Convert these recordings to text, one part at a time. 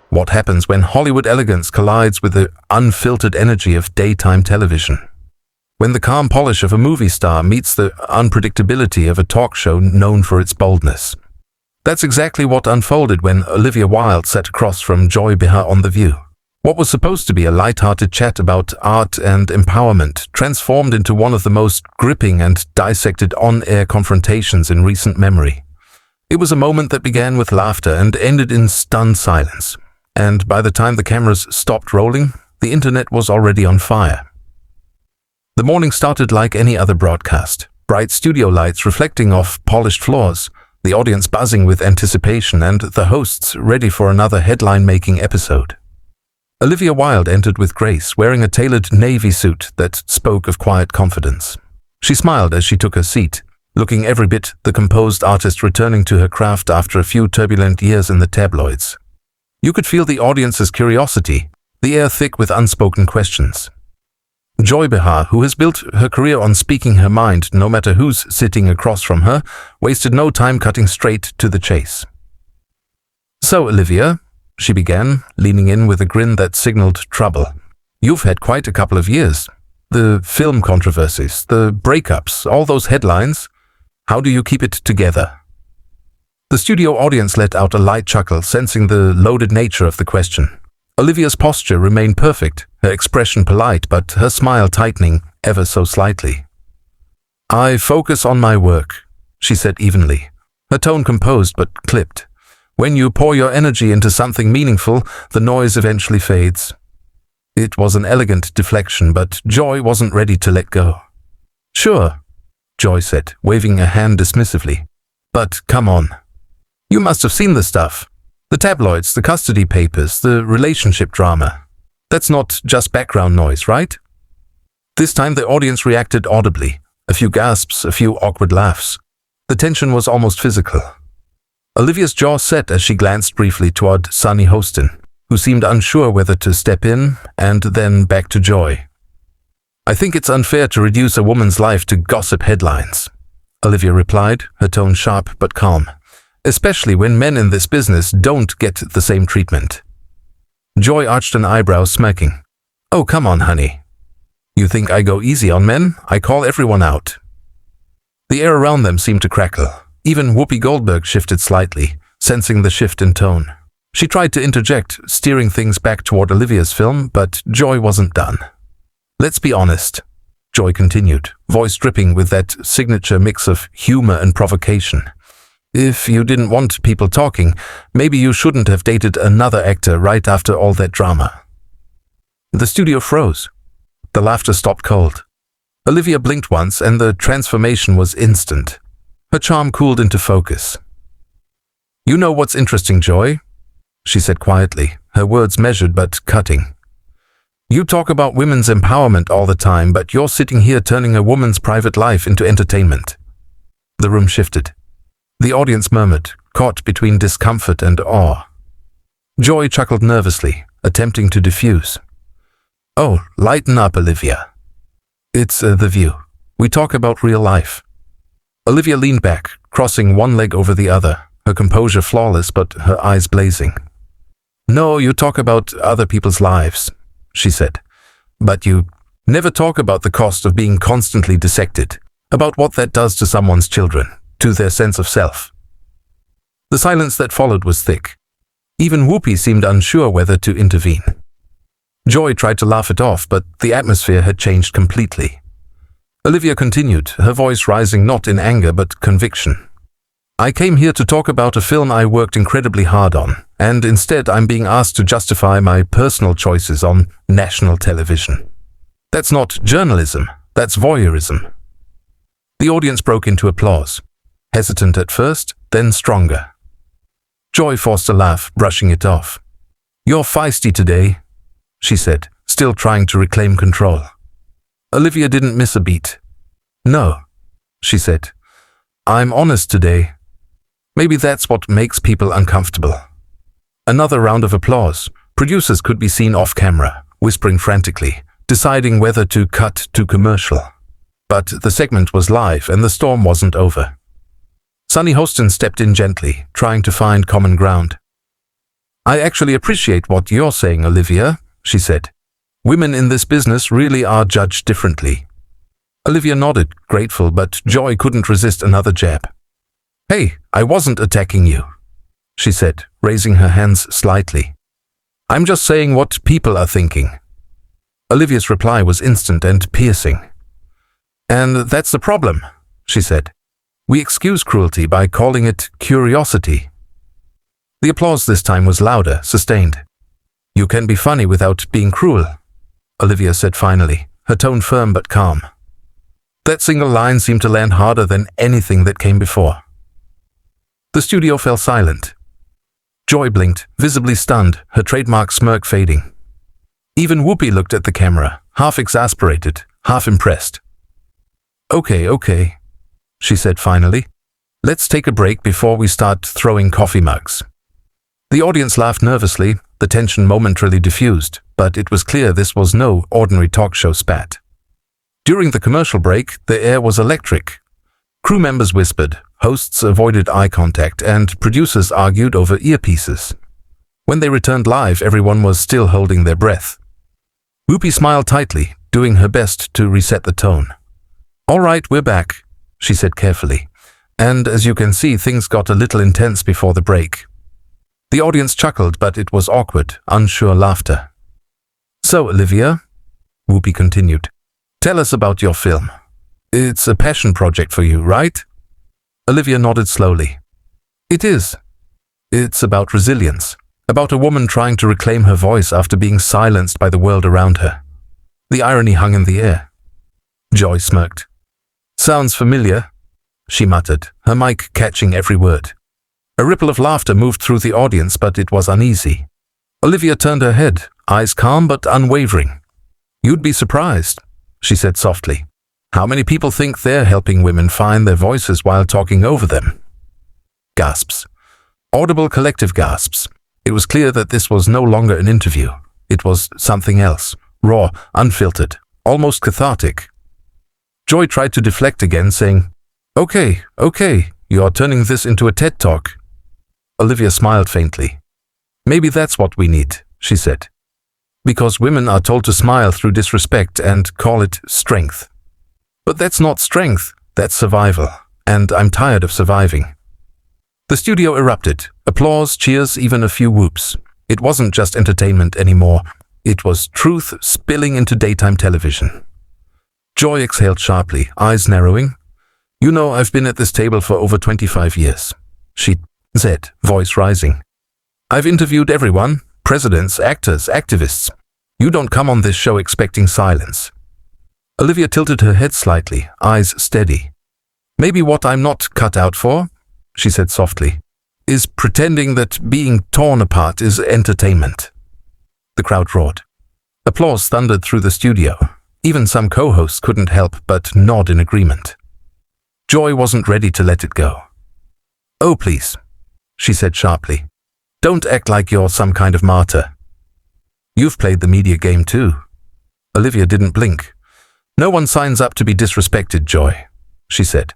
What happens when Hollywood elegance collides with the unfiltered energy of daytime television? When the calm polish of a movie star meets the unpredictability of a talk show known for its boldness. That's exactly what unfolded when Olivia Wilde sat across from Joy Behar on The View. What was supposed to be a lighthearted chat about art and empowerment transformed into one of the most gripping and dissected on-air confrontations in recent memory. It was a moment that began with laughter and ended in stunned silence. And by the time the cameras stopped rolling, the internet was already on fire. The morning started like any other broadcast. Bright studio lights reflecting off polished floors, the audience buzzing with anticipation, and the hosts ready for another headline-making episode. Olivia Wilde entered with grace, wearing a tailored navy suit that spoke of quiet confidence. She smiled as she took her seat, looking every bit the composed artist returning to her craft after a few turbulent years in the tabloids. You could feel the audience's curiosity, the air thick with unspoken questions. Joy Behar, who has built her career on speaking her mind no matter who's sitting across from her, wasted no time cutting straight to the chase. "So, Olivia," she began, leaning in with a grin that signaled trouble. "You've had quite a couple of years. The film controversies, the breakups, all those headlines. How do you keep it together?" The studio audience let out a light chuckle, sensing the loaded nature of the question. Olivia's posture remained perfect, her expression polite, but her smile tightening ever so slightly. "I focus on my work," she said evenly, her tone composed but clipped. "When you pour your energy into something meaningful, the noise eventually fades." It was an elegant deflection, but Joy wasn't ready to let go. "Sure," Joy said, waving a hand dismissively. "But come on. You must have seen the stuff. The tabloids, the custody papers, the relationship drama. That's not just background noise, right?" This time the audience reacted audibly. A few gasps, a few awkward laughs. The tension was almost physical. Olivia's jaw set as she glanced briefly toward Sunny Hostin, who seemed unsure whether to step in, and then back to Joy. "I think it's unfair to reduce a woman's life to gossip headlines," Olivia replied, her tone sharp but calm. "Especially when men in this business don't get the same treatment." Joy arched an eyebrow, smirking. "Oh, come on, honey. You think I go easy on men? I call everyone out." The air around them seemed to crackle. Even Whoopi Goldberg shifted slightly, sensing the shift in tone. She tried to interject, steering things back toward Olivia's film, but Joy wasn't done. "Let's be honest," Joy continued, voice dripping with that signature mix of humor and provocation. "If you didn't want people talking, maybe you shouldn't have dated another actor right after all that drama." The studio froze. The laughter stopped cold. Olivia blinked once, and the transformation was instant. Her charm cooled into focus. "You know what's interesting, Joy?" she said quietly, her words measured but cutting. "You talk about women's empowerment all the time, but you're sitting here turning a woman's private life into entertainment." The room shifted. The audience murmured, caught between discomfort and awe. Joy chuckled nervously, attempting to diffuse. "Oh, lighten up, Olivia. It's The View. We talk about real life." Olivia leaned back, crossing one leg over the other, her composure flawless but her eyes blazing. "No, you talk about other people's lives," she said. "But you never talk about the cost of being constantly dissected, about what that does to someone's children, to their sense of self." The silence that followed was thick. Even Whoopi seemed unsure whether to intervene. Joy tried to laugh it off, but the atmosphere had changed completely. Olivia continued, her voice rising not in anger but conviction. "I came here to talk about a film I worked incredibly hard on, and instead I'm being asked to justify my personal choices on national television. That's not journalism, that's voyeurism." The audience broke into applause, hesitant at first, then stronger. Joy forced a laugh, brushing it off. "You're feisty today," she said, still trying to reclaim control. Olivia didn't miss a beat. "No," she said. "I'm honest today. Maybe that's what makes people uncomfortable." Another round of applause. Producers could be seen off camera, whispering frantically, deciding whether to cut to commercial. But the segment was live and the storm wasn't over. Sunny Hostin stepped in gently, trying to find common ground. I actually appreciate what you're saying, Olivia, she said. Women in this business really are judged differently. Olivia nodded, grateful, but Joy couldn't resist another jab. Hey, I wasn't attacking you, she said, raising her hands slightly. I'm just saying what people are thinking. Olivia's reply was instant and piercing. And that's the problem, she said. We excuse cruelty by calling it curiosity. The applause this time was louder, sustained. You can be funny without being cruel, Olivia said finally, her tone firm but calm. That single line seemed to land harder than anything that came before. The studio fell silent. Joy blinked, visibly stunned, her trademark smirk fading. Even Whoopi looked at the camera, half exasperated, half impressed. Okay, she said finally. Let's take a break before we start throwing coffee mugs. The audience laughed nervously, the tension momentarily diffused, but it was clear this was no ordinary talk show spat. During the commercial break, the air was electric. Crew members whispered, hosts avoided eye contact, and producers argued over earpieces. When they returned live, everyone was still holding their breath. Whoopi smiled tightly, doing her best to reset the tone. All right, we're back, she said carefully. And as you can see, things got a little intense before the break. The audience chuckled, but it was awkward, unsure laughter. So, Olivia, Whoopi continued, tell us about your film. It's a passion project for you, right? Olivia nodded slowly. It is. It's about resilience, about a woman trying to reclaim her voice after being silenced by the world around her. The irony hung in the air. Joy smirked. Sounds familiar, she muttered, her mic catching every word. A ripple of laughter moved through the audience, but it was uneasy. Olivia turned her head, eyes calm but unwavering. You'd be surprised, she said softly. How many people think they're helping women find their voices while talking over them? Gasps. Audible collective gasps. It was clear that this was no longer an interview. It was something else, raw, unfiltered, almost cathartic. Joy tried to deflect again, saying, Okay, you are turning this into a TED Talk. Olivia smiled faintly. Maybe that's what we need, she said. Because women are told to smile through disrespect and call it strength. But that's not strength, that's survival, and I'm tired of surviving. The studio erupted, applause, cheers, even a few whoops. It wasn't just entertainment anymore, it was truth spilling into daytime television. Joy exhaled sharply, eyes narrowing. You know, I've been at this table for over 25 years, she said, voice rising. I've interviewed everyone, presidents, actors, activists. You don't come on this show expecting silence. Olivia tilted her head slightly, eyes steady. Maybe what I'm not cut out for, she said softly, is pretending that being torn apart is entertainment. The crowd roared. Applause thundered through the studio. Even some co-hosts couldn't help but nod in agreement. Joy wasn't ready to let it go. Oh, please, she said sharply. Don't act like you're some kind of martyr. You've played the media game too. Olivia didn't blink. No one signs up to be disrespected, Joy, she said.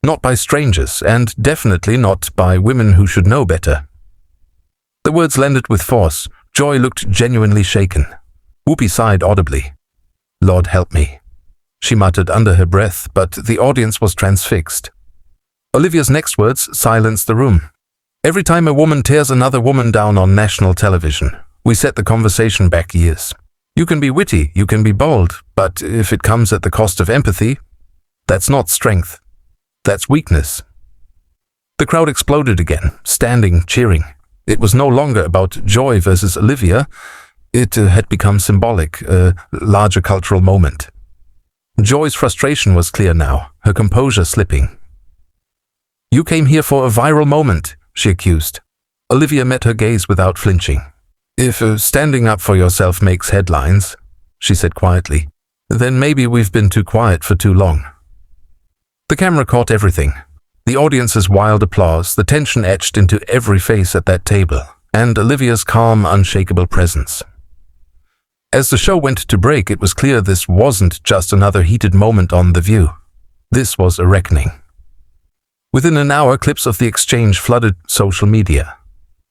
Not by strangers, and definitely not by women who should know better. The words landed with force. Joy looked genuinely shaken. Whoopi sighed audibly. Lord help me, she muttered under her breath, but the audience was transfixed. Olivia's next words silenced the room. Every time a woman tears another woman down on national television, we set the conversation back years. You can be witty, you can be bold, but if it comes at the cost of empathy, that's not strength. That's weakness. The crowd exploded again, standing, cheering. It was no longer about Joy versus Olivia. It had become symbolic, a larger cultural moment. Joy's frustration was clear now, her composure slipping. You came here for a viral moment, she accused. Olivia met her gaze without flinching. If standing up for yourself makes headlines, she said quietly, then maybe we've been too quiet for too long. The camera caught everything. The audience's wild applause, the tension etched into every face at that table, and Olivia's calm, unshakable presence. As the show went to break, it was clear this wasn't just another heated moment on The View. This was a reckoning. Within an hour, clips of the exchange flooded social media.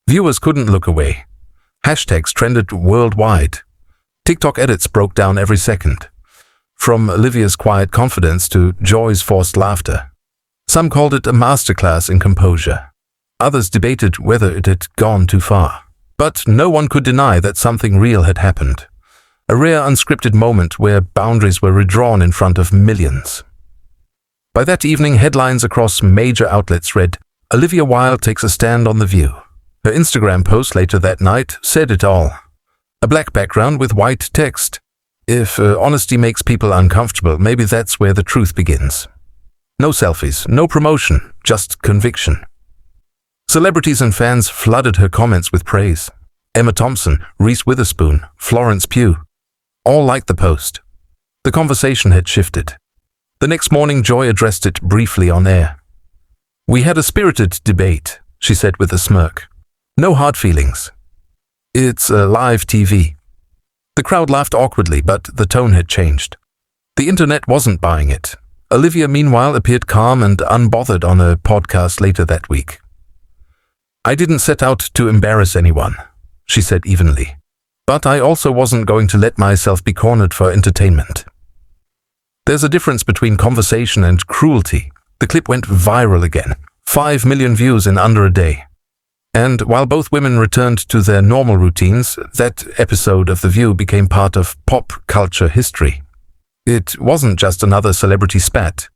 Viewers couldn't look away. Hashtags trended worldwide. TikTok edits broke down every second. From Olivia's quiet confidence to Joy's forced laughter. Some called it a masterclass in composure. Others debated whether it had gone too far. But no one could deny that something real had happened. A rare unscripted moment where boundaries were redrawn in front of millions. By that evening, headlines across major outlets read, "Olivia Wilde takes a stand on The View." Her Instagram post later that night said it all. A black background with white text. If honesty makes people uncomfortable, maybe that's where the truth begins. No selfies, no promotion, just conviction. Celebrities and fans flooded her comments with praise. Emma Thompson, Reese Witherspoon, Florence Pugh. All liked the post. The conversation had shifted. The next morning, Joy addressed it briefly on air. "We had a spirited debate," she said with a smirk. "No hard feelings. It's live TV." The crowd laughed awkwardly, but the tone had changed. The internet wasn't buying it. Olivia, meanwhile, appeared calm and unbothered on a podcast later that week. "I didn't set out to embarrass anyone," she said evenly. "But I also wasn't going to let myself be cornered for entertainment." There's a difference between conversation and cruelty. The clip went viral again. 5 million views in under a day. And while both women returned to their normal routines, that episode of The View became part of pop culture history. It wasn't just another celebrity spat.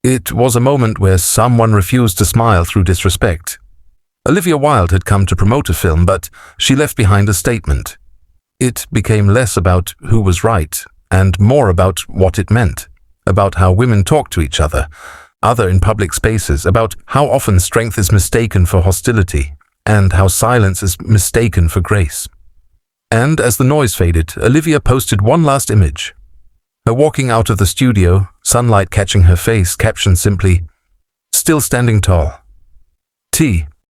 It was a moment where someone refused to smile through disrespect. Olivia Wilde had come to promote a film, but she left behind a statement. It became less about who was right and more about what it meant, about how women talk to each other in public spaces, about how often strength is mistaken for hostility, and how silence is mistaken for grace. And as the noise faded, Olivia posted one last image. Her walking out of the studio, sunlight catching her face, captioned simply, "Still standing tall. T.